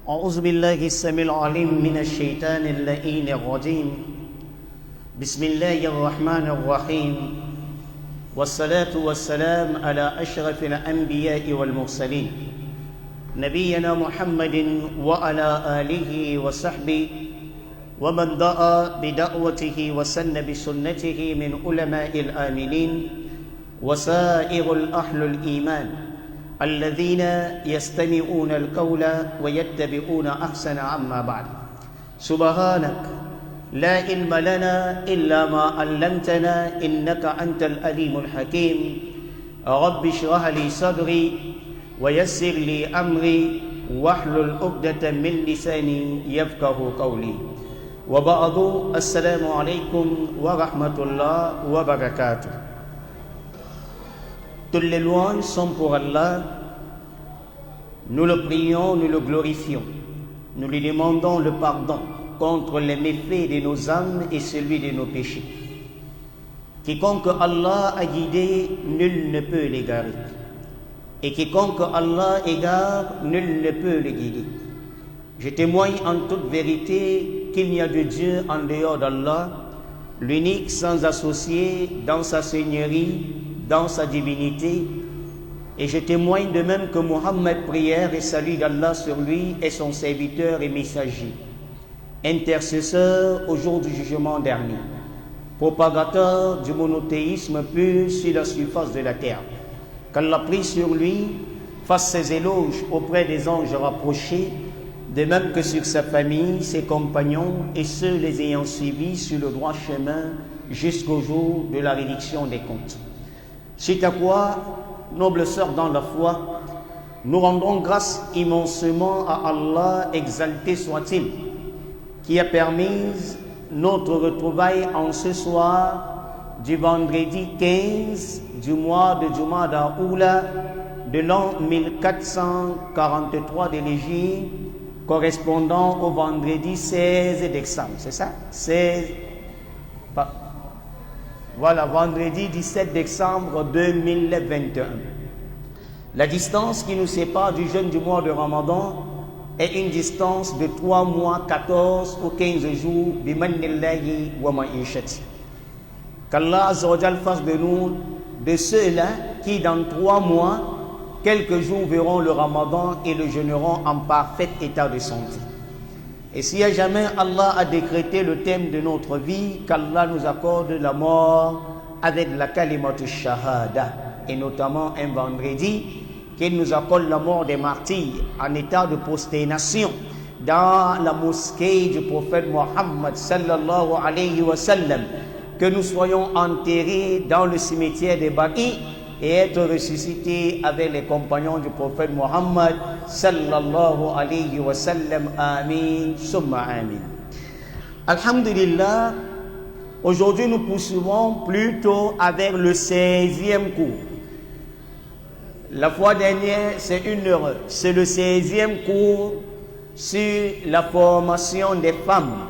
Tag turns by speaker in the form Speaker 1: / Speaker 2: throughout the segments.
Speaker 1: أعوذ بالله السميع العليم من الشيطان اللئيم الرجيم. بسم الله الرحمن الرحيم، والصلاة والسلام على أشرف الأنبياء والمرسلين نبينا محمد وعلى آله وصحبه ومن دعا بدعوته وسن بسنته من علماء العاملين وسائر أهل الإيمان الذين يستمعون القول ويتبعون أحسن. عما بعد، سبحانك لا علم لنا إلا ما علمتنا إنك أنت العليم الحكيم. رب اشرح لي صدري ويسر لي أمري واحلل عقدة من لساني يفقه قولي. وبعد، السلام عليكم ورحمة الله وبركاته. Toutes les louanges sont pour Allah. Nous le prions, nous le glorifions. Nous lui demandons le pardon contre les méfaits de nos âmes et celui de nos péchés. Quiconque Allah a guidé, nul ne peut l'égarer. Et quiconque Allah égare, nul ne peut le guider. Je témoigne en toute vérité qu'il n'y a de Dieu en dehors d'Allah, l'unique sans associé dans sa seigneurie, dans sa divinité, et je témoigne de même que Mohammed, prière et salut d'Allah sur lui, est son serviteur et messager, intercesseur au jour du jugement dernier, propagateur du monothéisme pur sur la surface de la terre. Qu'Allah prie sur lui, fasse ses éloges auprès des anges rapprochés, de même que sur sa famille, ses compagnons et ceux les ayant suivis sur le droit chemin jusqu'au jour de la réduction des comptes. C'est à quoi, nobles sœurs dans la foi, nous rendons grâce immensément à Allah, exalté soit-il, qui a permis notre retrouvaille en ce soir du vendredi 15 du mois de Jumada Oula de l'an 1443 de l'Hégire, correspondant au vendredi 16 décembre, c'est ça? 16. Voilà, vendredi 17 décembre 2021. La distance qui nous sépare du jeûne du mois de Ramadan est une distance de 3 mois, 14 ou 15 jours, bimanillahi wa ma'ishati. Qu'Allah Azza wa Jal fasse de nous de ceux-là qui, dans 3 mois, quelques jours verront le Ramadan et le jeûneront en parfait état de santé. Et si à jamais Allah a décrété le thème de notre vie, qu'Allah nous accorde la mort avec la kalimatu shahada, et notamment un vendredi, qu'il nous accorde la mort des martyrs en état de prosternation dans la mosquée du prophète Mohammed sallallahu alayhi wa sallam, que nous soyons enterrés dans le cimetière des Baqi et être ressuscités avec les compagnons du prophète Mohammed sallallahu alayhi wa sallam. Amin, summa amin. Alhamdulillah, aujourd'hui nous poursuivons plutôt avec le 16e cours. La fois dernière, c'est une erreur. C'est le 16e cours sur la formation des femmes,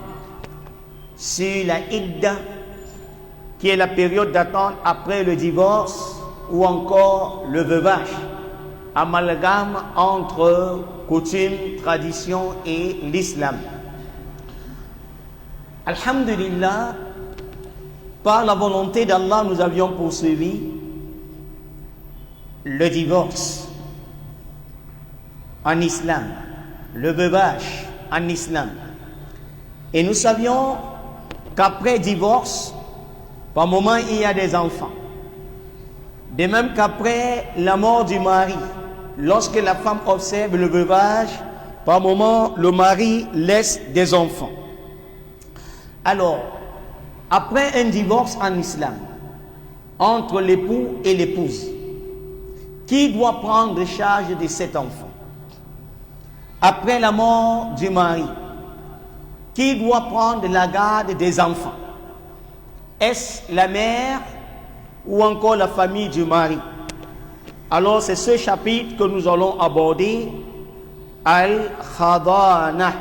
Speaker 1: sur la idda, qui est la période d'attente après le divorce, ou encore le veuvage, amalgame entre coutume, tradition et l'islam. Alhamdulillah, par la volonté d'Allah, nous avions poursuivi le divorce en islam, le veuvage en islam. Et nous savions qu'après divorce, par moment, il y a des enfants. De même qu'après la mort du mari, lorsque la femme observe le veuvage, par moment, le mari laisse des enfants. Alors, après un divorce en islam, entre l'époux et l'épouse, qui doit prendre charge de cet enfant? Après la mort du mari, qui doit prendre la garde des enfants? Est-ce la mère ou encore la famille du mari? Alors c'est ce chapitre que nous allons aborder, Al-Khadana,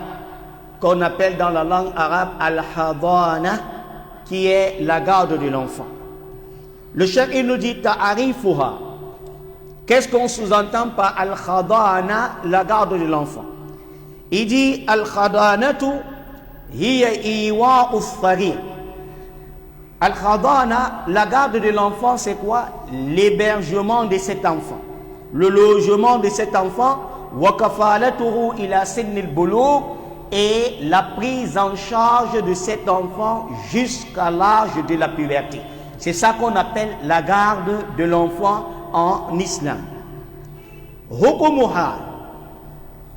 Speaker 1: qu'on appelle dans la langue arabe Al-Khadana, qui est la garde de l'enfant. Le cheikh il nous dit Ta'arifuha. Qu'est-ce qu'on sous-entend par Al-Khadana, la garde de l'enfant? Il dit al-khadanatu hiya iwa'u as-saghir. Al-khadana, la garde de l'enfant, c'est quoi? L'hébergement de cet enfant, le logement de cet enfant, wa kafalatuhu ila sinni al-bulugh, et la prise en charge de cet enfant jusqu'à l'âge de la puberté. C'est ça qu'on appelle la garde de l'enfant en islam. Hukumuha,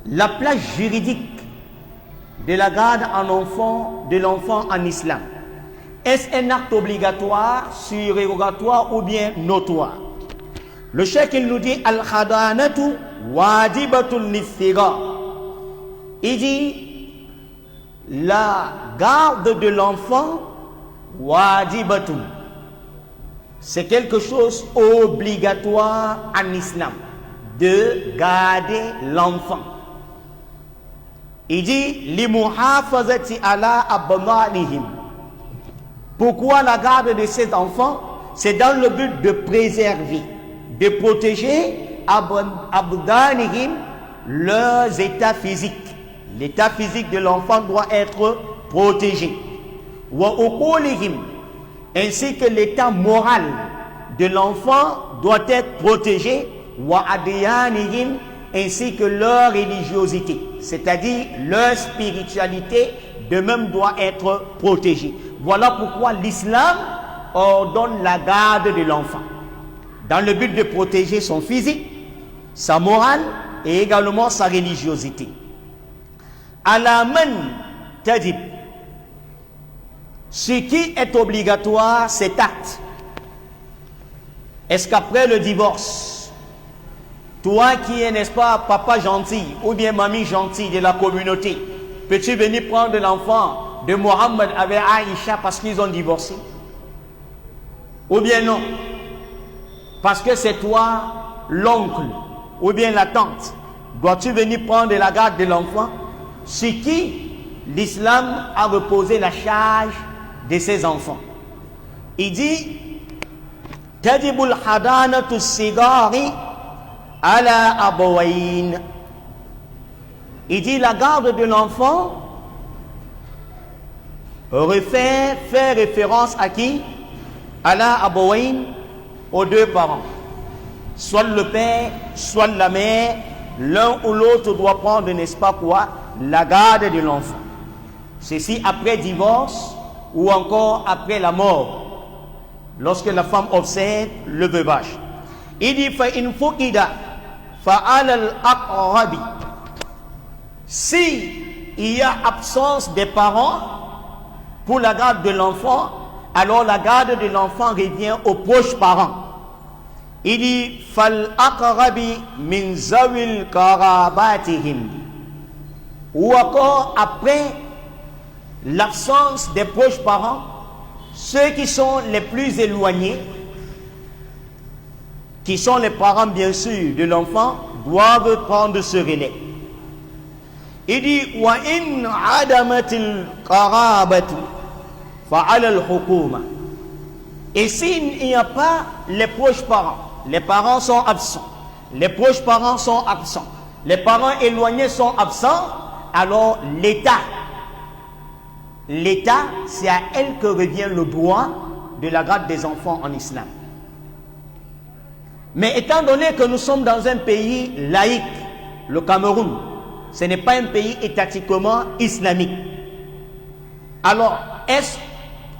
Speaker 1: la place juridique de la garde de l'enfant en islam. Est-ce un acte obligatoire, surérogatoire ou bien notoire? Le cheikh il nous dit al-khadanatu wajibatun lis-sighar. Il dit la garde de l'enfant wajibatun, c'est quelque chose obligatoire en islam, de garder l'enfant. Il dit li muhafazati ala abna'ihim. Pourquoi la garde de ces enfants? C'est dans le but de préserver, de protéger abdanihim, leurs états physiques. L'état physique de l'enfant doit être protégé. Wa uqulihim, ainsi que l'état moral de l'enfant doit être protégé. Wa adyanihim, ainsi que leur religiosité, c'est-à-dire leur spiritualité, de même doit être protégée. Voilà pourquoi l'islam ordonne la garde de l'enfant, dans le but de protéger son physique, sa morale et également sa religiosité. Alaman tadib, ce qui est obligatoire, cet acte. Est-ce qu'après le divorce, toi qui es, n'est-ce pas, papa gentil ou bien mamie gentille de la communauté, peux-tu venir prendre l'enfant de Mohammed avec Aïcha parce qu'ils ont divorcé? Ou bien non? Parce que c'est toi l'oncle ou bien la tante. Dois-tu venir prendre la garde de l'enfant? Sur qui l'islam a reposé la charge de ses enfants? Il dit Tadibul hadanatu sigari ala abawain. Il dit la garde de l'enfant fait référence à qui? Ala abawain, aux deux parents. Soit le père, soit la mère, l'un ou l'autre doit prendre, n'est-ce pas quoi, la garde de l'enfant. Ceci après divorce ou encore après la mort, lorsque la femme obsède le veuvage. Il dit fa in fuqida fa ala al-aqrabi. Si il y a absence des parents pour la garde de l'enfant, alors la garde de l'enfant revient aux proches parents. Il dit fal aqrabi min zawil qarabatihim. Ou encore après l'absence des proches parents, ceux qui sont les plus éloignés, qui sont les parents bien sûr de l'enfant, doivent prendre ce relais. Il dit wa in adamatil qarabatu fa ala al-hukuma. Et s'il n'y a pas les proches parents sont absents, les proches parents sont absents, les parents éloignés sont absents, alors l'État, c'est à elle que revient le droit de la garde des enfants en islam. Mais étant donné que nous sommes dans un pays laïque, le Cameroun, ce n'est pas un pays étatiquement islamique. Alors, est-ce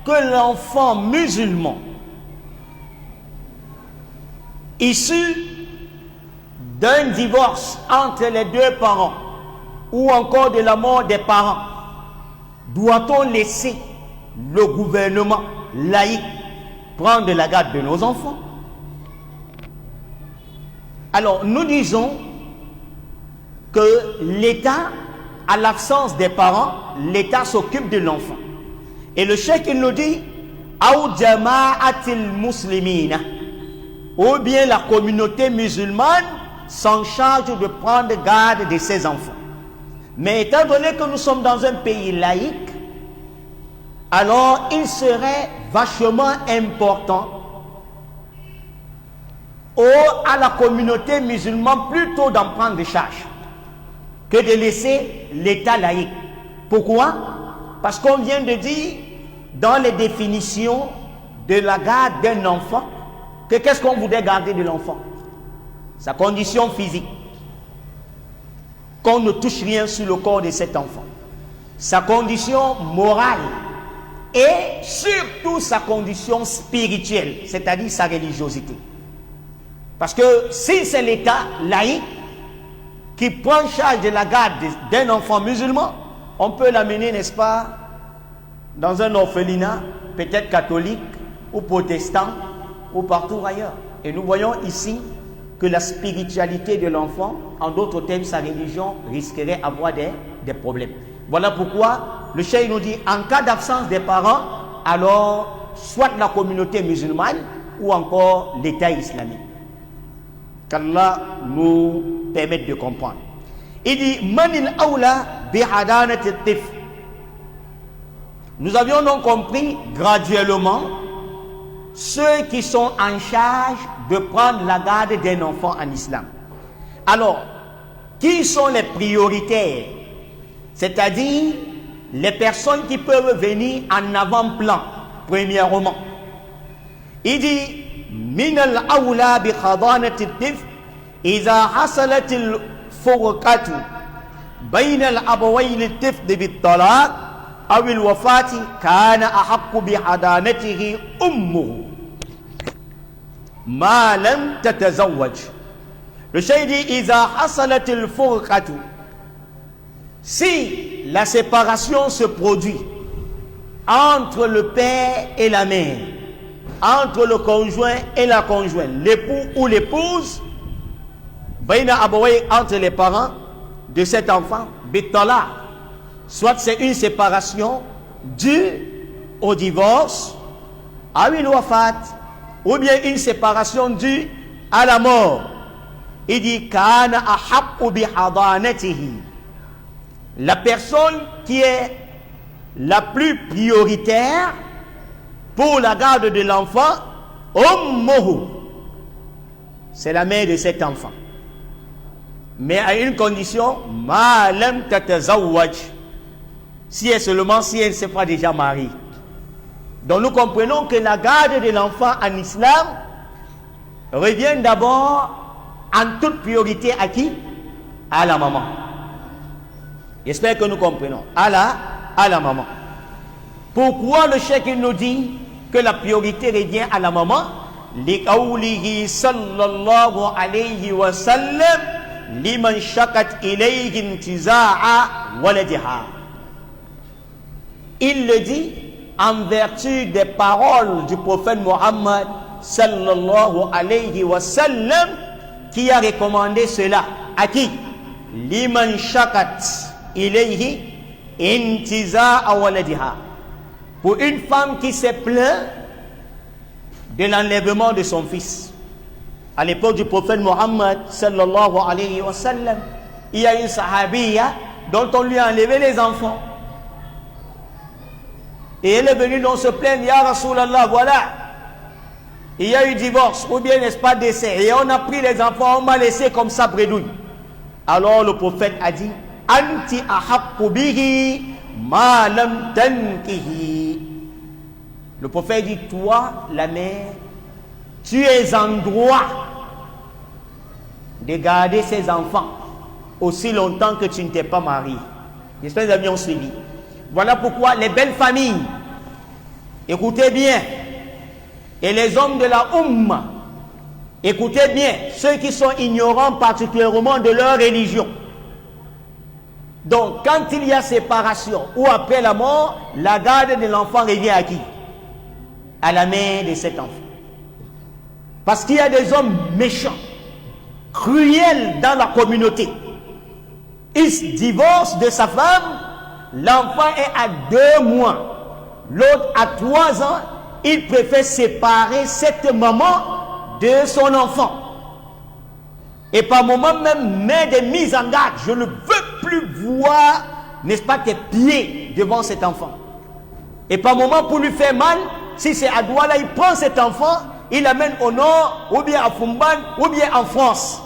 Speaker 1: que l'enfant musulman issu d'un divorce entre les deux parents ou encore de la mort des parents, doit-on laisser le gouvernement laïque prendre la garde de nos enfants? Alors, nous disons que l'État, à l'absence des parents, l'État s'occupe de l'enfant. Et le cheikh il nous dit Aou jama'atil muslimina, ou bien la communauté musulmane s'en charge de prendre garde de ses enfants. Mais étant donné que nous sommes dans un pays laïque, alors il serait vachement important à la communauté musulmane plutôt d'en prendre charge. que de laisser l'État laïque. Pourquoi? Parce qu'on vient de dire dans les définitions de la garde d'un enfant que qu'est-ce qu'on voudrait garder de l'enfant? Sa condition physique. Qu'on ne touche rien sur le corps de cet enfant. Sa condition morale et surtout sa condition spirituelle, c'est-à-dire sa religiosité. Parce que si c'est l'État laïque qui prend charge de la garde d'un enfant musulman, on peut l'amener, n'est-ce pas, dans un orphelinat, peut-être catholique ou protestant ou partout ailleurs. Et nous voyons ici que la spiritualité de l'enfant, en d'autres termes, sa religion risquerait d'avoir des problèmes. Voilà pourquoi le cheikh nous dit, en cas d'absence des parents, alors soit la communauté musulmane ou encore l'État islamique. Qu'Allah nous permette de comprendre. Il dit, Manil Aula bihadanat tif. Nous avions donc compris graduellement ceux qui sont en charge de prendre la garde d'un enfant en islam. Alors, qui sont les prioritaires? C'est-à-dire les personnes qui peuvent venir en avant-plan, premièrement. Il dit, min al-awla bi khadanati al-tif idha hasalat al-furqatu bayna al-abawayn al-tif bit-talaq aw al-wafati kana ahaqqu bi hadanatihi ummuhu ma lam tatazawwaj. Le cheikh dit, idha hasalat al-furqatu, si la séparation se produit entre le père et la mère, entre le conjoint et la conjointe, l'époux ou l'épouse, entre les parents de cet enfant, soit c'est une séparation due au divorce, ou bien une séparation due à la mort. Il dit kana ahaqqu bi hadanatihi. La personne qui est la plus prioritaire pour la garde de l'enfant, c'est la mère de cet enfant. Mais à une condition, ma lam tatazawwaj, si elle ne s'est pas déjà mariée. Donc nous comprenons que la garde de l'enfant en islam revient d'abord en toute priorité à qui? À la maman. J'espère que nous comprenons. À la maman. Pourquoi le cheikh nous dit que la priorité revient à la maman? Liqawlihi sallallahu alayhi wa sallam liman shakat ilayhi intiza'a waladiha. Il le dit en vertu des paroles du prophète Mohammed sallallahu alayhi wa sallam, qui a recommandé cela à qui? Liman shakat ilayhi intiza'a waladiha. Pour une femme qui s'est plaint de l'enlèvement de son fils. À l'époque du prophète Mohammed sallallahu alayhi wa sallam, il y a une sahabiya dont on lui a enlevé les enfants. Et elle est venue donc se plaindre, ya Rasulallah, voilà, il y a eu divorce, ou bien n'est-ce pas décès, et on a pris les enfants, on m'a laissé comme ça bredouille. Alors le prophète a dit, anti ahaqqu bihi ma lam tankihi. Le prophète dit, toi, la mère, tu es en droit de garder ses enfants aussi longtemps que tu ne t'es pas marié. J'espère que les amis ont suivi. Voilà pourquoi les belles familles, écoutez bien, et les hommes de la Ummah, écoutez bien, ceux qui sont ignorants particulièrement de leur religion. Donc, quand il y a séparation ou après la mort, la garde de l'enfant revient à qui? À la mère de cet enfant. Parce qu'il y a des hommes méchants, cruels dans la communauté. Il se divorce de sa femme, l'enfant est à 2 mois, l'autre à 3 ans, il préfère séparer cette maman de son enfant. Et par moment même met des mises en garde. Je ne veux plus voir, n'est-ce pas, tes pieds devant cet enfant. Et par moment, pour lui faire mal, si c'est à Douala, il prend cet enfant, il l'amène au nord, ou bien à Fumban, ou bien en France,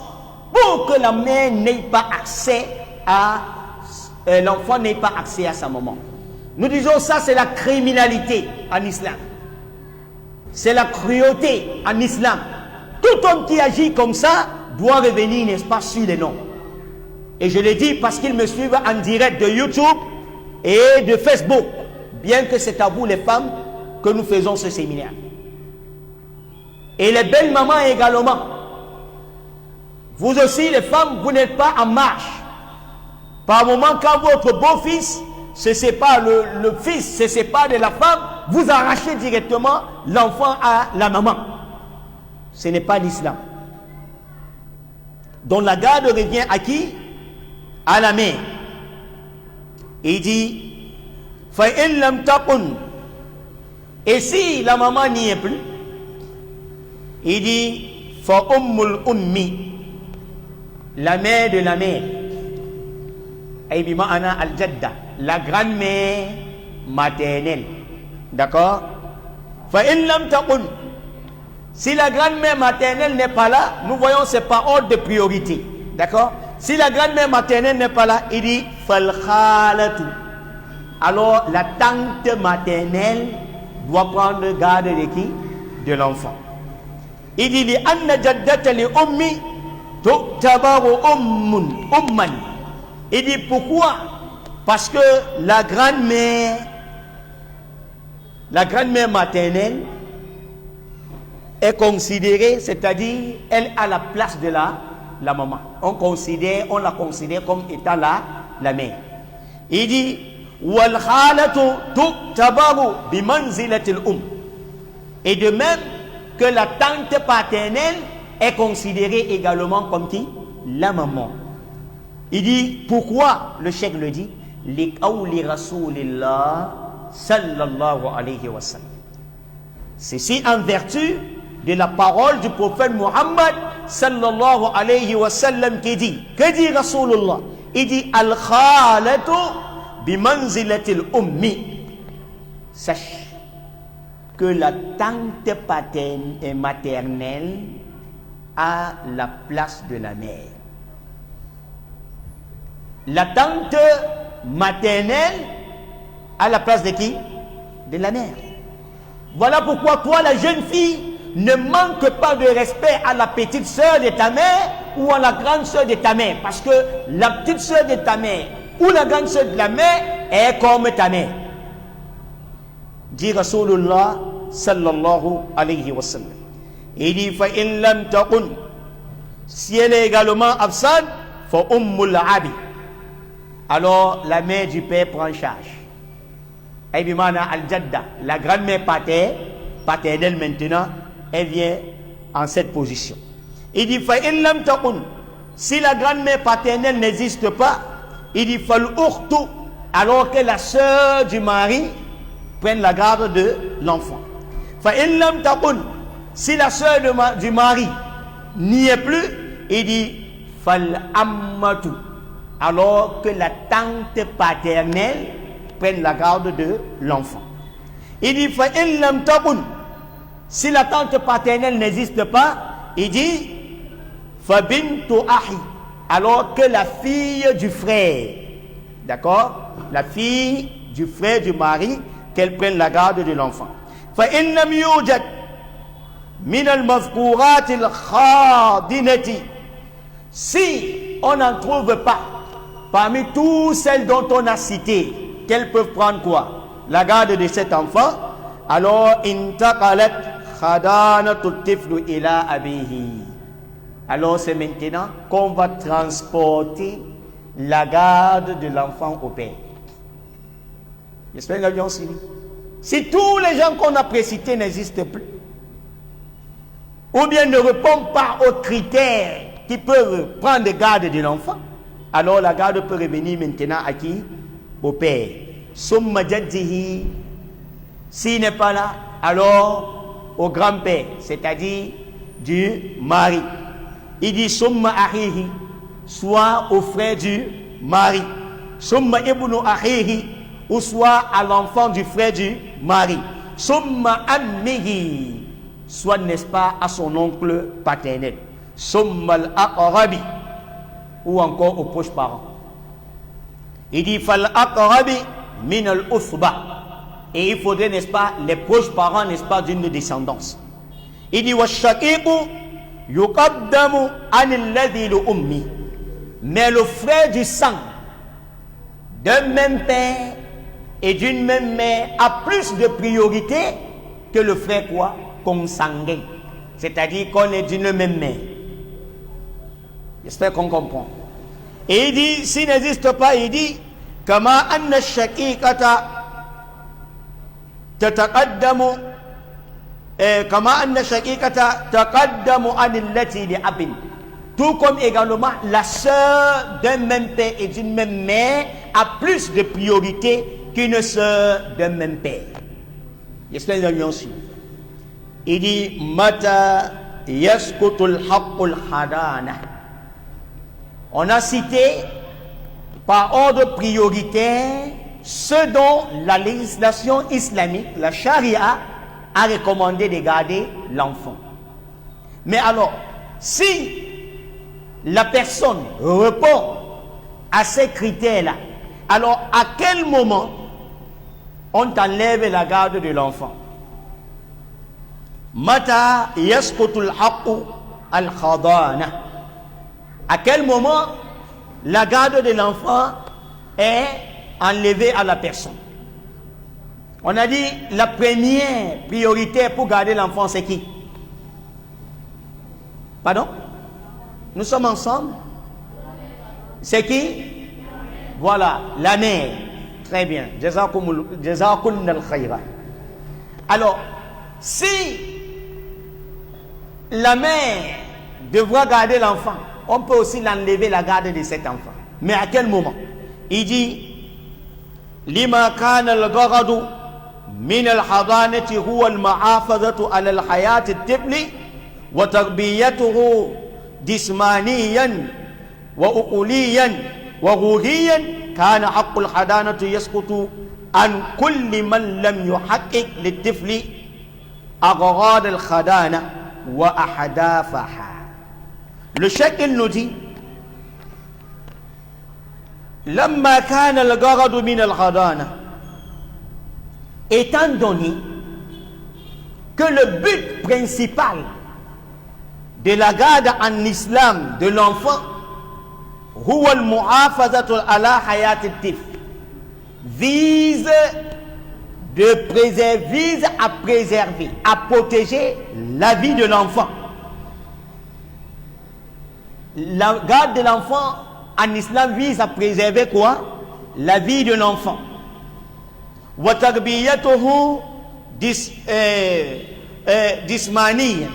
Speaker 1: pour que la mère n'ait pas accès l'enfant n'ait pas accès à sa maman. Nous disons ça, c'est la criminalité en islam. C'est la cruauté en islam. Tout homme qui agit comme ça doit revenir, n'est-ce pas, sur les noms. Et je le dis parce qu'ils me suivent en direct de YouTube et de Facebook. Bien que c'est à vous les femmes que nous faisons ce séminaire. Et les belles mamans également. Vous aussi les femmes, vous n'êtes pas en marche. Par moment, quand votre beau-fils se sépare, le fils se sépare de la femme, vous arrachez directement l'enfant à la maman. Ce n'est pas l'islam. Donc la garde revient à qui? À la mère. Il dit, فَإِنْ لَمْ تَقُنْ. Et si la maman n'y est plus, il dit, فَأُمُّ الْأُمِّ. La mère de la mère. Al-Jadda, la grand-mère maternelle. D'accord? فَإِنْ لَمْ تَقُنْ. Si la grand-mère maternelle n'est pas là, nous voyons c'est par ordre de priorité. D'accord? Si la grand-mère maternelle n'est pas là, il dit فَالْخَالَةُ. Alors la tante maternelle doit prendre garde de qui? De l'enfant. Il dit لِأَنَّ جَدَّةَ لِأُمِّ تُعْتَبَرُ أُمًّا. Il dit pourquoi? Parce que la grand-mère maternelle est considérée, c'est-à-dire elle a la place de la maman. On la considère comme étant la mère. Il dit wal khalatu tu'tabaru bi manzilatil Et de même que la tante paternelle est considérée également comme qui? La maman. Il dit pourquoi? Le cheikh le dit li qawli rasulillah sallallahu alayhi wa sallam. Ceci en vertu de la parole du prophète Muhammad sallallahu alayhi wa sallam qui dit, que dit Rasulullah? Il dit al-khalatu bi manzilatil ummi. Sache que la tante maternelle a la place de la mère. La tante maternelle a la place de qui? De la mère. Voilà pourquoi toi, la jeune fille, ne manque pas de respect à la petite sœur de ta mère ou à la grande sœur de ta mère. Parce que la petite sœur de ta mère ou la grande sœur de la mère est comme ta mère. Dit Rasulullah sallallahu alayhi wa sallam. Il dit فَإِنْ لَمْ تَقُنْ. Si elle est également absente, فَأُمُّ الْعَبِ. Alors la mère du père prend charge. Aybimana al-Jadda, la grand-mère paternelle maintenant, elle vient en cette position. Il dit فَإِنْ لَمْ تَقُنْ. Si la grand-mère paternelle n'existe pas, il dit فَالْأُخْتُ. Alors que la sœur du mari prenne la garde de l'enfant. فَإِنْ لَمْ تَقُنْ. Si la sœur du mari n'y est plus, il dit فَالْأَمَّةُ. Alors que la tante paternelle prenne la garde de l'enfant. Il dit فَإِنْ لَمْ تَقُنْ. Si la tante paternelle n'existe pas, il dit فَبِنْتُ أَحِي. Alors que la fille du frère, d'accord, la fille du frère du mari, qu'elle prenne la garde de l'enfant. فَإِنْ لَمْ يُوجَدْ مِنَ الْمَذْكُورَاتِ الْخَادِنَةِ. Si on n'en trouve pas parmi toutes celles dont on a cité, qu'elles peuvent prendre quoi? La garde de cet enfant. Alors intaqalat khadanatu tiflu ila abihi. Alors c'est maintenant qu'on va transporter la garde de l'enfant au père. J'espère que nous avions suivi. Si tous les gens qu'on a précités n'existent plus, ou bien ne répondent pas aux critères qui peuvent prendre garde de l'enfant, alors la garde peut revenir maintenant à qui? Au père. Summa jaddihi. S'il n'est pas là, alors au grand-père, c'est-à-dire du mari. Il dit summa ahihi, soit au frère du mari. Summa ibnu ahihi, ou soit à l'enfant du frère du mari. Summa ammihi, soit, n'est-ce pas, à son oncle paternel. Summa al-aqrabi, ou encore aux proches parents. Il dit fal aqrabi min al uthba. Et il faudrait, n'est-ce pas, les proches parents, n'est-ce pas, d'une descendance. Il dit wa shaqiqu yuqaddamu an alladhi li ummi. Mais le frère du sang d'un même père et d'une même mère a plus de priorité que le frère quoi? Consanguin. C'est-à-dire qu'on est d'une même mère. J'espère qu'on comprend. Et il dit, s'il n'existe pas, il dit kama anna shaqiqata tataqaddamu kama anna shaqiqata taqaddamu an allati li abin. Tout comme également la sœur d'un même père et d'une même mère a plus de priorité qu'une sœur d'un même père. J'espère que vous avez su. Il dit mata yaskutul haqqul hadana. On a cité par ordre prioritaire ce dont la législation islamique, la charia, a recommandé de garder l'enfant. Mais alors, si la personne répond à ces critères-là, alors à quel moment on t'enlève la garde de l'enfant? Mata yasqutul haqqu al khadana. À quel moment la garde de l'enfant est enlevée à la personne? On a dit la première priorité pour garder l'enfant, c'est qui? Pardon? Nous sommes ensemble? C'est qui? Voilà, la mère. Très bien. Jazakumul khayra. Alors, si la mère devra garder l'enfant, on peut aussi l'enlever la garde de cet enfant. Mais à quel moment? Il dit lima kana al-gharadu min al-hadanati huwa al-ma'afazatu ala al-hayati at-tifli wa tarbiyatuhu jismaniyan wa uquliyan wa ruhiyan kana haqqu al-hadanati yasqutu an kulli man lam yuhaqqiq lit-tifli aghrad al-khadana wa ahdafaha. Le cheikh il nous dit lamma kana al-gharadu min al-khadana, étant donné que le but principal de la garde en islam de l'enfant huwa al-mu'afazatu ala hayati at-tifl, vise à préserver, à protéger la vie de l'enfant. La garde de l'enfant en islam vise à préserver quoi? La vie de l'enfant. Wa tarbiyatuhu jismaniyan.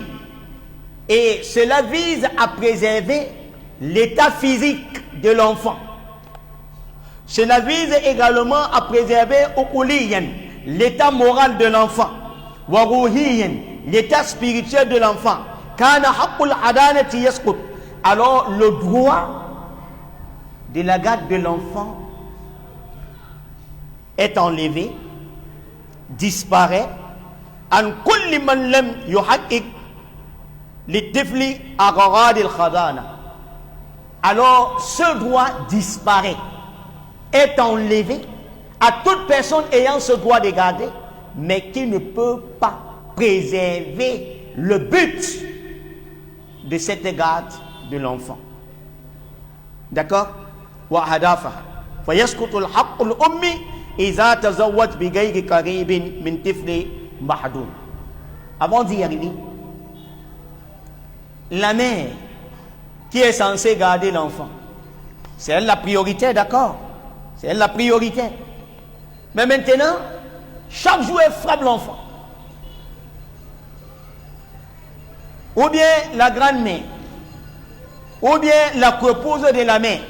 Speaker 1: Et cela vise à préserver l'état physique de l'enfant. Cela vise également à préserver uquliyan, l'état moral de l'enfant. Wa ruhiyan, l'état spirituel de l'enfant. Kana haqqul adanati yasqut. Alors le droit de la garde de l'enfant est enlevé, disparaît. An kulli man lam yuhaqqiq litifli aghrad al-khadana. Alors ce droit disparaît, est enlevé à toute personne ayant ce droit de garder, mais qui ne peut pas préserver le but de cette garde de l'enfant. D'accord? Wa hadafaha fa yasqutu al-haqqu al-ummi idha tazawwaj bi ghayri qaribin min tifli mahdun. Avant d'y arriver, la mère qui est censée garder l'enfant, c'est elle la priorité, d'accord? C'est elle la priorité. Mais maintenant, chaque jour elle frappe l'enfant. Ou bien la grand-mère, ou bien la propose de la mère.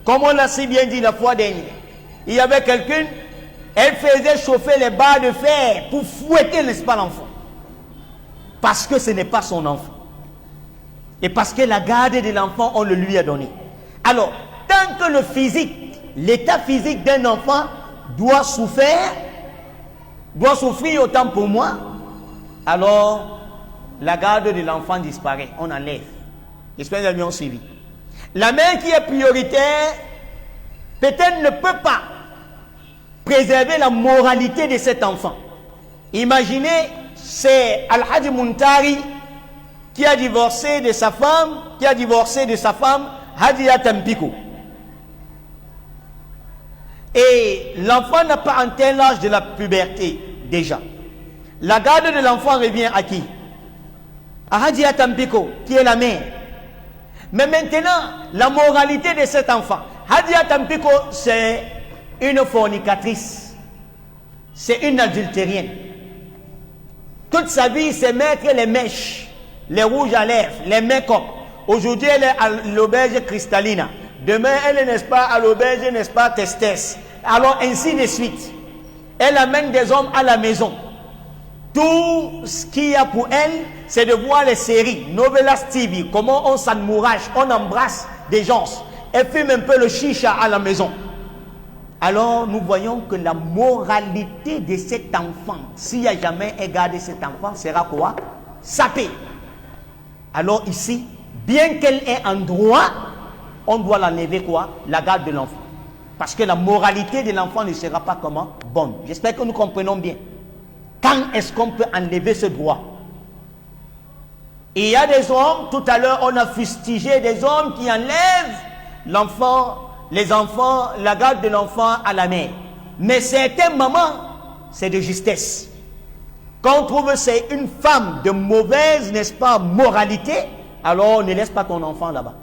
Speaker 1: Comme on l'a si bien dit la fois dernière, il y avait quelqu'un, elle faisait chauffer les barres de fer pour fouetter, n'est-ce pas, l'enfant, parce que ce n'est pas son enfant et parce que la garde de l'enfant on le lui a donné. Alors tant que le physique, l'état physique d'un enfant doit souffrir autant pour moi, alors la garde de l'enfant disparaît, on enlève. J'espère que nous avons suivi. La mère qui est prioritaire peut-être ne peut pas préserver la moralité de cet enfant. Imaginez, c'est Al-Hadi Muntari qui a divorcé de sa femme, Hadia Tampiko. Et l'enfant n'a pas atteint l'âge de la puberté déjà. La garde de l'enfant revient à qui? À Hadia Tampiko, qui est la mère. Mais maintenant, la moralité de cet enfant. Hadia Tampiko, c'est une fornicatrice. C'est une adultérienne. Toute sa vie, c'est mettre les mèches, les rouges à lèvres, les make-up. Aujourd'hui, elle est à l'auberge Cristalina. Demain, elle est, n'est-ce pas, à l'auberge, n'est-ce pas, Testes. Alors, ainsi de suite. Elle amène des hommes à la maison. Tout ce qu'il y a pour elle, c'est de voir les séries, Novelas TV, comment on s'amourage, on embrasse des gens. Elle fume un peu le chicha à la maison. Alors, nous voyons que la moralité de cet enfant, s'il n'y a jamais gardé cet enfant, sera quoi? Sapé. Alors ici, bien qu'elle ait un droit, on doit l'enlever quoi? La garde de l'enfant. Parce que la moralité de l'enfant ne sera pas comment? Bonne. J'espère que nous comprenons bien. Quand est-ce qu'on peut enlever ce droit? Il y a des hommes, tout à l'heure on a fustigé des hommes qui enlèvent l'enfant, les enfants, la garde de l'enfant à la mère. Mais certains mamans, c'est de justesse. Quand on trouve c'est une femme de mauvaise, n'est-ce pas, moralité, alors on ne laisse pas ton enfant là-bas.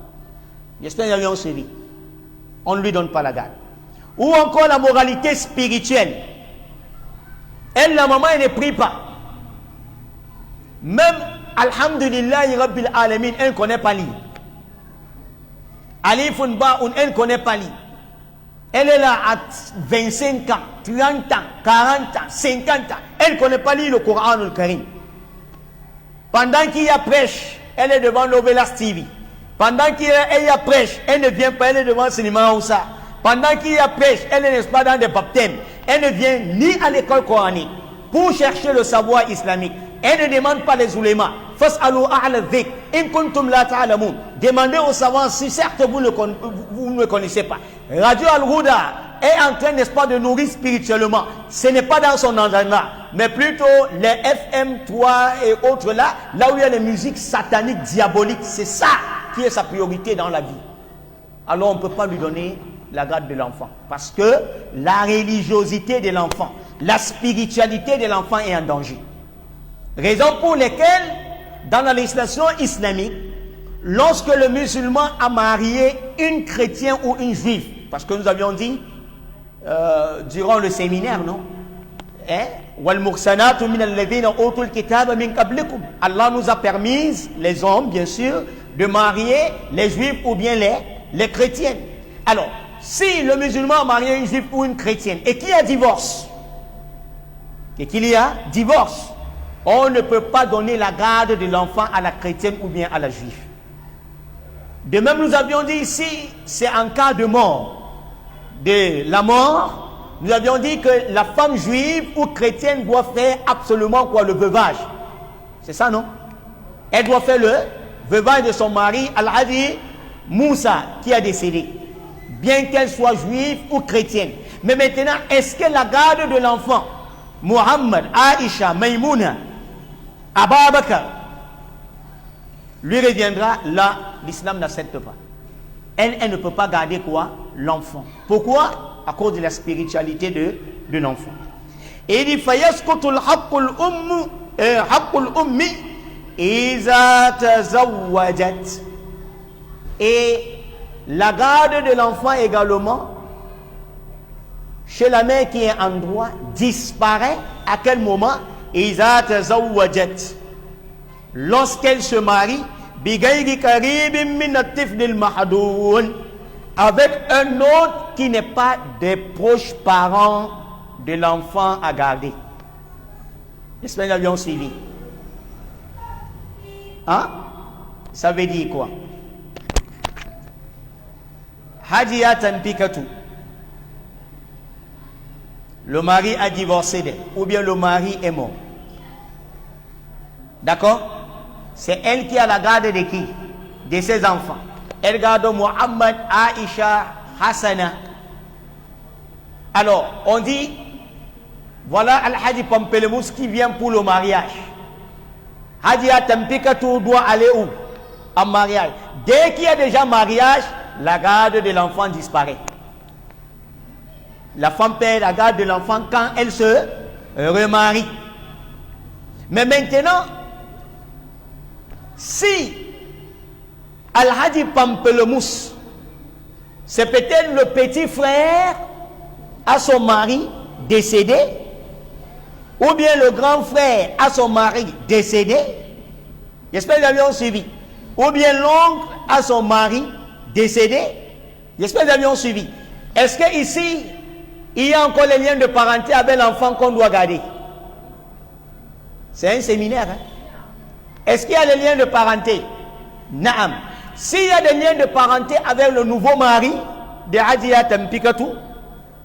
Speaker 1: J'espère qu'il y a un suivi. On ne lui donne pas la garde. Ou encore la moralité spirituelle. Elle, la maman, elle ne prie pas. Même, alhamdulillah, Rabbil Alamin, elle ne connaît pas lire. Alifun Ba'un, elle ne connaît pas lire. Elle est là à 25 ans, 30 ans, 40 ans, 50 ans. Elle ne connaît pas lire le Coran ou le Karim. Pendant qu'il y a prêche, elle est devant Novelas TV. Pendant qu'il y a prêche, elle ne vient pas, elle est devant Cinéma Oussa. Pendant qu'il y a prêche, elle n'est pas dans des baptêmes. Elle ne vient ni à l'école coranique pour chercher le savoir islamique. Elle ne demande pas les oulémas. Demandez aux savants si certes vous ne connaissez pas. Radio Al-Houda est en train, n'est-ce pas, de nourrir spirituellement. Ce n'est pas dans son agenda, mais plutôt les FM3 et autres là où il y a les musiques sataniques, diaboliques. C'est ça qui est sa priorité dans la vie. Alors on ne peut pas lui donner la garde de l'enfant. Parce que la religiosité de l'enfant, la spiritualité de l'enfant est en danger. Raison pour laquelle, dans la législation islamique, lorsque le musulman a marié une chrétienne ou une juive, parce que nous avions dit, durant le séminaire, non? Allah nous a permis, les hommes, bien sûr, de marier les juifs ou bien les chrétiennes. Alors, si le musulman a marié une juive ou une chrétienne et qu'il y a divorce, on ne peut pas donner la garde de l'enfant à la chrétienne ou bien à la juive. De même, nous avions dit ici, c'est en cas de mort. De la mort, nous avions dit que la femme juive ou chrétienne doit faire absolument quoi? Le veuvage. C'est ça, non? Elle doit faire le veuvage de son mari, Al-Hadi Moussa, qui a décédé. Bien qu'elle soit juive ou chrétienne. Mais maintenant, est-ce que la garde de l'enfant, Muhammad, Aïcha, Maïmouna, Abba Bakr, lui reviendra? Là, l'islam n'accepte pas. Elle ne peut pas garder quoi? L'enfant. Pourquoi? À cause de la spiritualité de l'enfant. Et il dit Fayaskutul haqqul ummi iza tazawwajat. Et la garde de l'enfant également, chez la mère qui est en droit, disparaît à quel moment? Iza tazawwajat. Lorsqu'elle se marie, bigayri karibin min at-tifl al-mahdoun, avec un autre qui n'est pas des proches parents de l'enfant à garder. J'espère que nous avions suivi. Hein? Ça veut dire quoi? Hadia Tampikatu. Le mari a divorcé d'elle, ou bien le mari est mort. D'accord? C'est elle qui a la garde de qui? De ses enfants. Elle garde Muhammad, Aïcha, Hassana. Alors, on dit, voilà Al-Hadi Pampelmous qui vient pour le mariage. Hadia Tempikatou doit aller où? En mariage. Dès qu'il y a déjà mariage, la garde de l'enfant disparaît. La femme perd la garde de l'enfant quand elle se remarie. Mais maintenant, si Al-Hadi Pampelmous, c'est peut-être le petit frère à son mari décédé, ou bien le grand frère à son mari décédé, j'espère que nous avons suivi, ou bien l'oncle à son mari décédé, j'espère que nous avons suivi. Est-ce qu'ici, il y a encore les liens de parenté avec l'enfant qu'on doit garder? C'est un séminaire. Hein? Est-ce qu'il y a les liens de parenté? Naam. S'il y a des liens de parenté avec le nouveau mari de Hadia Tempikatou,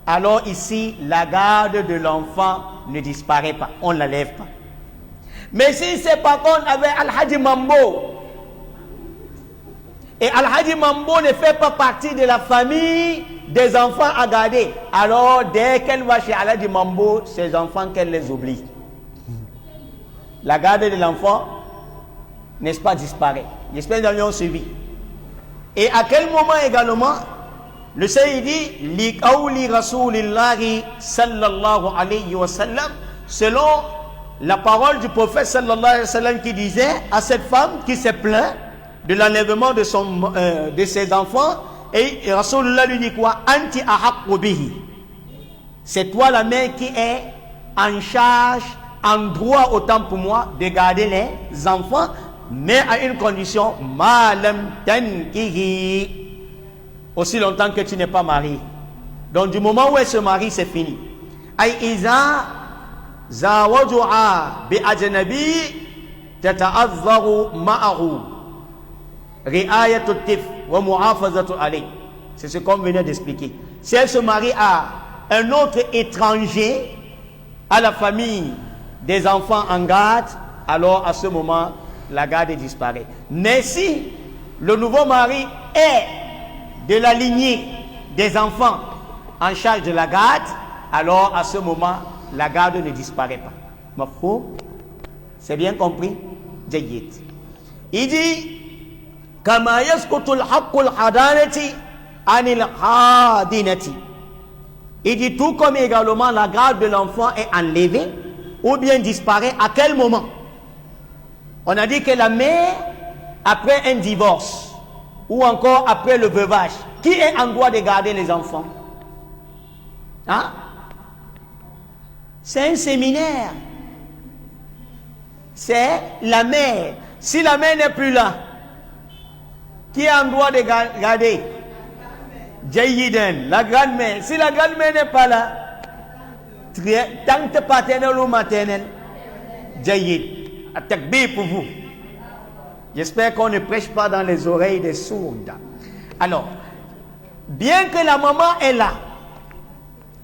Speaker 1: alors ici, la garde de l'enfant ne disparaît pas. On ne la lève pas. Mais si c'est par contre avec Al-Hadi Mambo, et Al-Hadi Mambo ne fait pas partie de la famille des enfants à garder, alors dès qu'elle va chez Al-Hadi Mambo, ses enfants, qu'elle les oublie. La garde de l'enfant, n'est-ce pas, disparaît. J'espère que nous avons suivi. Et à quel moment également, le Seigneur dit, li qawli rasulillahi sallallahu alayhi wa sallam, selon la parole du prophète sallallahu alayhi wa sallam qui disait à cette femme qui s'est plaint de l'enlèvement de ses enfants, et Rasulullah lui dit quoi? Anti ahaqqu bihi. C'est toi la mère qui est en charge, en droit autant pour moi de garder les enfants, mais à une condition, ma lam tankihi, aussi longtemps que tu n'es pas marié. Donc du moment où elle se marie, c'est fini. Ay iza zawaju'a bi ajnabi tata'azzaru ma'ahu ri'ayatu tif wa mu'afazatu alayh. C'est ce qu'on venait d'expliquer. Si elle se marie à un autre étranger à la famille des enfants en garde, alors à ce moment la garde disparaît. Mais si le nouveau mari est de la lignée des enfants en charge de la garde, alors à ce moment la garde ne disparaît pas. Mafhou? C'est bien compris? Jayyid. Il dit kama yasqutul haqqul hadanati anil hadinati. Il dit tout comme également la garde de l'enfant est enlevée ou bien disparaît. À quel moment? On a dit que la mère, après un divorce ou encore après le veuvage, qui est en droit de garder les enfants? Hein? C'est un séminaire. C'est la mère. Si la mère n'est plus là, qui est en droit de garder? Jayyiden, la grand-mère. Si la grand-mère n'est pas là, tante paternelle ou maternelle, Jayyid. Takbir pour vous. J'espère qu'on ne prêche pas dans les oreilles des sourds. Alors, bien que la maman est là,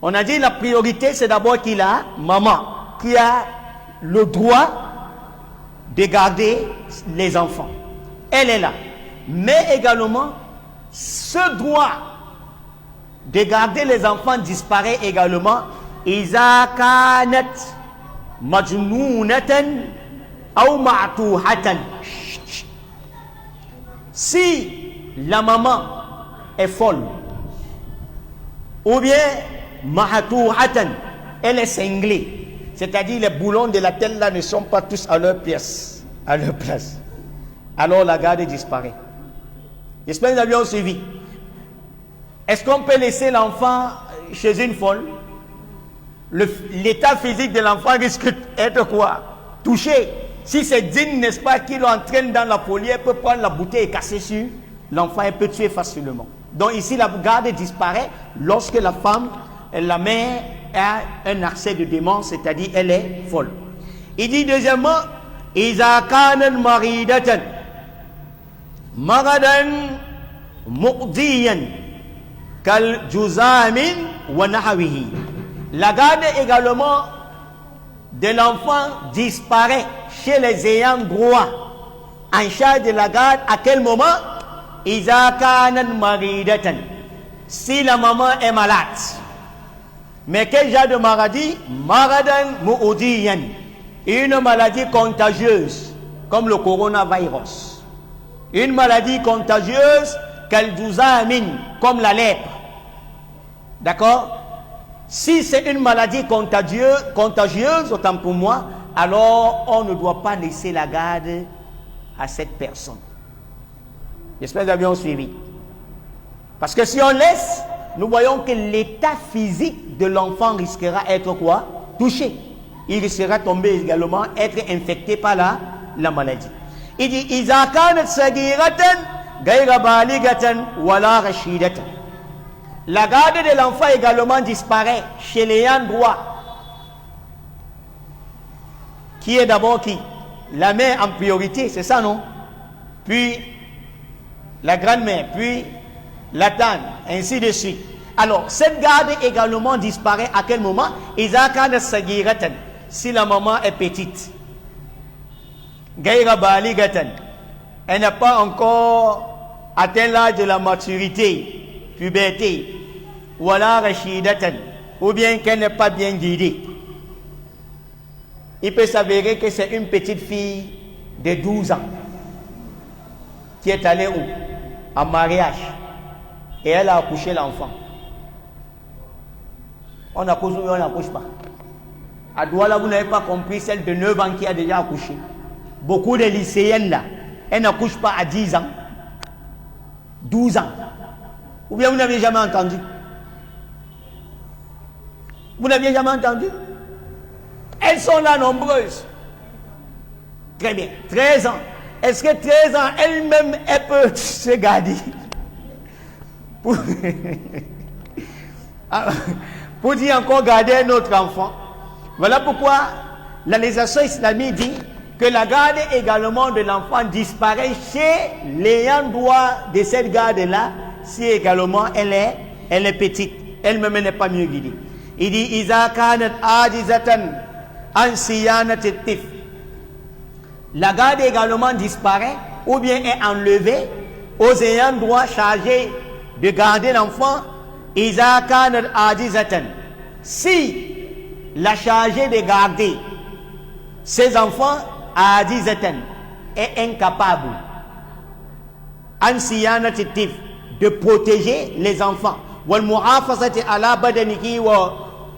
Speaker 1: on a dit la priorité c'est d'abord qu'il a maman qui a le droit de garder les enfants. Elle est là. Mais également, ce droit de garder les enfants disparaît également. Iza kanat majnounatan ou ma'tuhatan. Si la maman est folle ou bien ma'tuhatan, elle est cinglée, c'est-à-dire les boulons de la tête là ne sont pas tous à leur place, alors la garde disparaît. J'espère que nous avions suivi. Est-ce qu'on peut laisser l'enfant chez une folle? L'état physique de l'enfant risque d'être quoi? Touché. Si c'est digne, n'est-ce pas, qui l'entraîne dans la folie, elle peut prendre la bouteille et casser sur l'enfant, elle peut tuer facilement. Donc ici, la garde disparaît lorsque la femme, la mère, a un accès de démence, c'est-à-dire elle est folle. Il dit deuxièmement, Iza kanan maridatan maradan mu'diyan kal juzamin wa nahawihi. La garde également de l'enfant disparaît chez les ayants droit en charge de la garde. À quel moment? Iza kanan maridatan. Si la maman est malade, Mais quel genre de maladie? Maradan mu'udiyan. Une maladie contagieuse, comme le coronavirus. Une maladie contagieuse, kalduzamin, comme la lèpre. D'accord? Si c'est une maladie contagieuse, autant pour moi, alors on ne doit pas laisser la garde à cette personne. J'espère que vous avez bien suivi. Parce que si on laisse, nous voyons que l'état physique de l'enfant risquera d'être quoi? Touché. Il risquera de tomber également, être infecté par la maladie. Il dit, إِذَا كَانَتْ صَغِيرَةً غَيْرَ بَالِغَةً وَلَا رَشِيدَةً. La garde de l'enfant également disparaît chez l'ayant droit. Qui est d'abord qui? La mère en priorité, c'est ça, non? Puis la grand-mère, puis la tante, ainsi de suite. Alors, cette garde également disparaît à quel moment? Si la maman est petite. Elle n'a pas encore atteint l'âge de la maturité, puberté, ou bien qu'elle n'est pas bien guidée. Il peut s'avérer que c'est une petite fille de 12 ans qui est allée où? En mariage. Et elle a accouché l'enfant. On accouche ou on n'accouche pas? À Douala, vous n'avez pas compris celle de 9 ans qui a déjà accouché. Beaucoup de lycéennes là, elles n'accouchent pas à 10 ans, 12 ans. Ou bien vous n'avez jamais entendu? Vous n'aviez jamais entendu? Elles sont là nombreuses. Très bien. 13 ans. Est-ce que 13 ans, elle-même, elle peut se garder? Pour dire encore garder notre enfant. Voilà pourquoi la législation islamique dit que la garde également de l'enfant disparaît chez l'ayant droit de cette garde-là, si également elle est petite. Elle-même n'est pas mieux guidée. Il dit Iza kanat ajizatan an siyanati tif. La garde également disparaît ou bien est enlevée aux ayants droit chargés de garder l'enfant. Iza kanat ajizatan. Si la chargée de garder ses enfants ajizatan est incapable an siyanati tif, de protéger les enfants wal muhafazati ala badanihi wa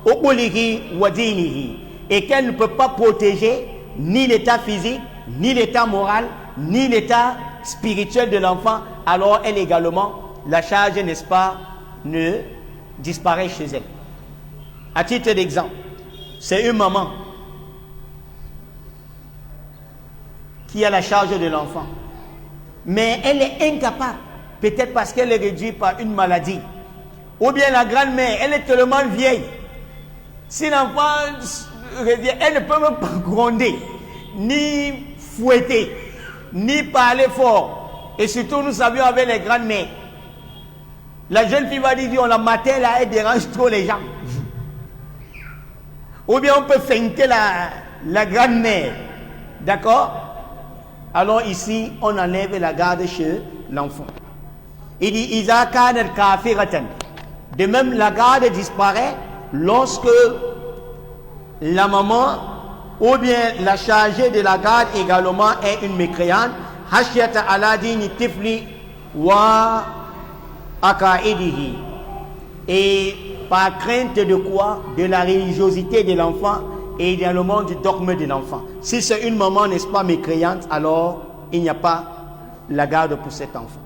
Speaker 1: uqulihi wa dinihi, et qu'elle ne peut pas protéger ni l'état physique, ni l'état moral, ni l'état spirituel de l'enfant, alors elle également, la charge, n'est-ce pas, ne disparaît chez elle. À titre d'exemple, c'est une maman qui a la charge de l'enfant, mais elle est incapable, peut-être parce qu'elle est réduite par une maladie, ou bien la grand-mère, elle est tellement vieille, si l'enfant revient, elle ne peut même pas gronder, ni fouetter, ni parler fort. Et surtout, nous savions avec les grandes-mères, la jeune fille va dire, on la matin là, elle dérange trop les gens. Ou bien on peut feinter la grand-mère. D'accord? Alors ici, on enlève la garde chez l'enfant. Il dit, Iza kanat kafiratan. De même, la garde disparaît lorsque la maman ou bien la chargée de la garde également est une mécréante. Hashiyata ala dini tifli wa akaidihi. Et par crainte de quoi? De la religiosité de l'enfant et également du dogme de l'enfant. Si c'est une maman, n'est-ce pas, mécréante, alors il n'y a pas la garde pour cet enfant.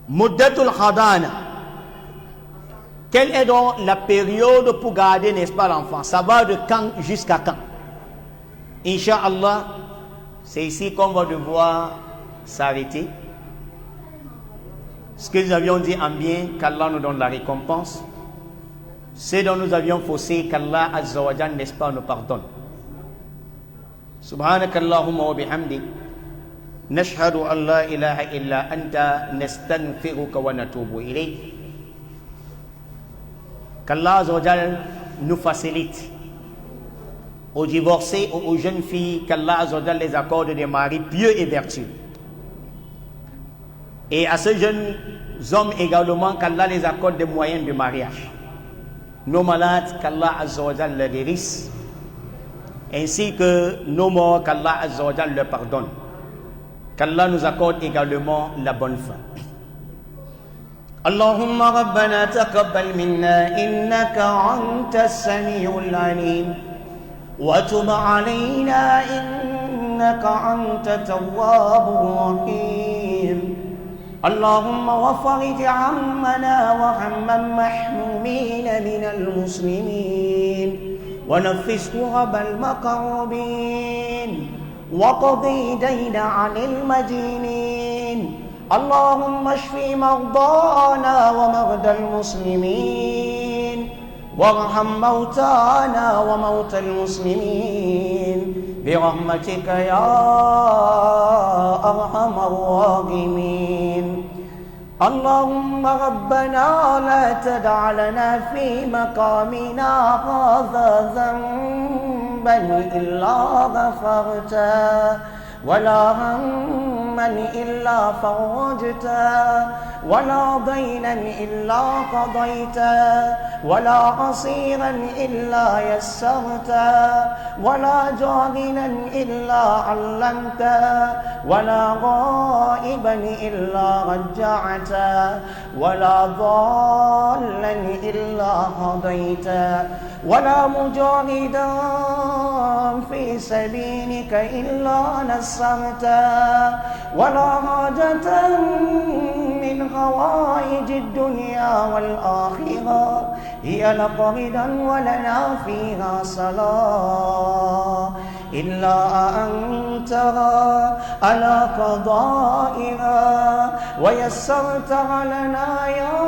Speaker 1: Muddatul khadana. Quelle est donc la période pour garder, n'est-ce pas, l'enfant? Ça va de quand jusqu'à quand? Inch'Allah, c'est ici qu'on va devoir s'arrêter. Ce que nous avions dit en bien, qu'Allah nous donne la récompense. Ce dont nous avions faussé, qu'Allah Azza wa Jalla, n'est-ce pas, nous pardonne. Subhanakallahumma wa bihamdik. Nashhadu an la ilaha illa anta nastanfiruka wa natubu ilayk. Qu'Allah Azza wa Jalla nous facilite. Aux divorcés ou aux jeunes filles, qu'Allah Azza wa Jalla les accorde des maris pieux et vertueux. Et à ces jeunes hommes également, qu'Allah les accorde des moyens de mariage. nos malades, qu'Allah Azza wa Jal le guérisse, ainsi que nos morts, qu'Allah Azza wa Jal le pardonne. Qu'Allah nous accorde également la bonne fin. اللهم ربنا تقبل منا إنك أنت السميع العليم وتب علينا إنك أنت التواب الرحيم اللهم وفرج عمنا وهم المحمومين من المسلمين ونفس كرب المكروبين وقضي دين عن المدينين اللهم اشف مرضانا ومرضى المسلمين وارحم موتانا وموتى المسلمين برحمتك يا أرحم الراحمين اللهم ربنا لا تدع لنا في مقامنا هذا ذنبا إلا غفرته ولا هما إلا فرجته ولا دينا إلا قضيته ولا عصيرا إلا يسرته ولا جاهلا إلا علمته ولا غائبا إلا رجعته ولا ضالا إلا هديته ولا مجاهدا في سبيلك إلا نصرته ولا حاجة من حوائج الدنيا والآخرة هي لك رضا ولنا فيها صلاة إلا أن ترى على قضائها ويسرتها لنا يا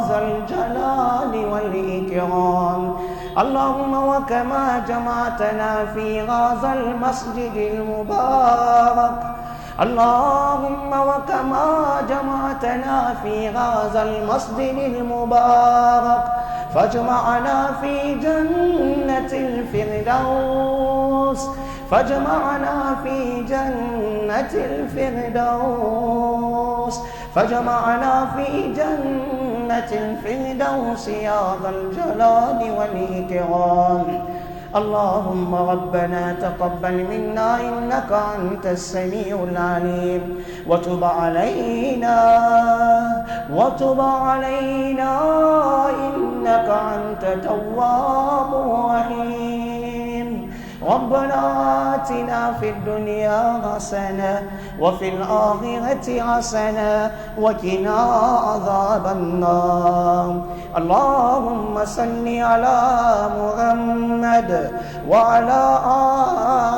Speaker 1: ذا الجلال والإكرام اللهم وكما جمعتنا في هذا المسجد المبارك اللهم وكما جمعتنا في هذا المسجد المبارك فاجمعنا في جنة الفردوس فاجمعنا في جنة الفردوس فاجمعنا في جنة الفردوس يا ذا الجلال والإكرام اللهم ربنا تقبل منا إنك أنت السميع العليم وتب علينا إنك أنت التواب الرحيم ربنا آتنا في الدنيا حسنة وفي الآخرة حسنة وقنا عذاب النار اللهم صل على محمد وعلى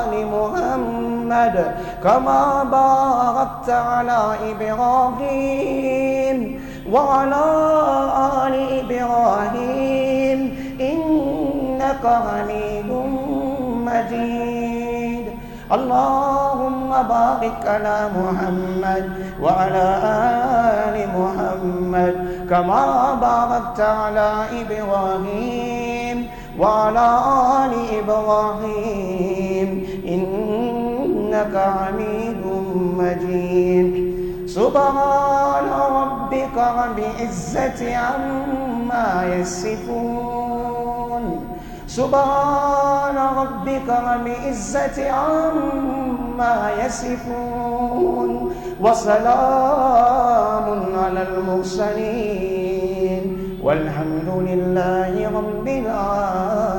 Speaker 1: آل محمد كما باركت على إبراهيم وعلى آل إبراهيم إنك حميد مجيد اللهم بارك على محمد وعلى آل محمد كما باركت على إبراهيم وعلى آل إبراهيم إنك حميد مجيد سبحان ربك رب العزة عما يصفون سبحان ربك رب العزة عما يصفون وسلام على المرسلين والحمد لله رب العالمين.